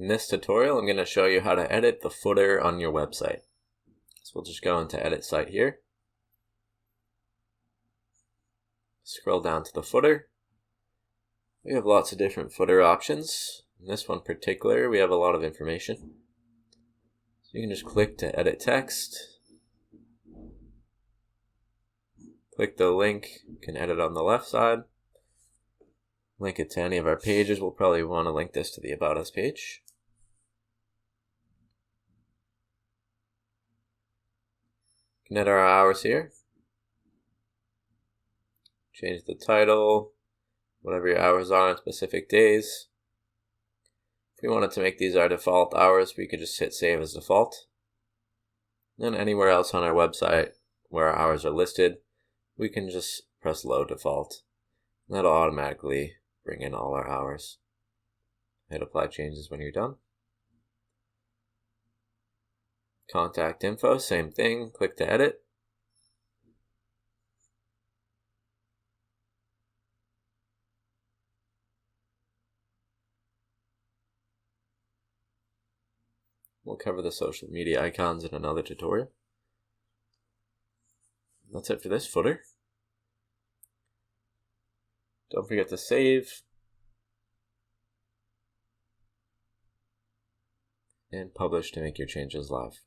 In this tutorial, I'm going to show you how to edit the footer on your website. So we'll just go into Edit Site here. Scroll down to the footer. We have lots of different footer options. In this one in particular, we have a lot of information. So you can just click to edit text. Click the link, you can edit on the left side. Link it to any of our pages. We'll probably want to link this to the About Us page. You can edit our hours here. Change the title, whatever your hours are on specific days. If we wanted to make these our default hours, we could just hit save as default. Then anywhere else on our website where our hours are listed, we can just press load default. That'll automatically bring in all our hours. Hit apply changes when you're done. Contact info, same thing, click to edit. We'll cover the social media icons in another tutorial. That's it for this footer. Don't forget to save and publish to make your changes live.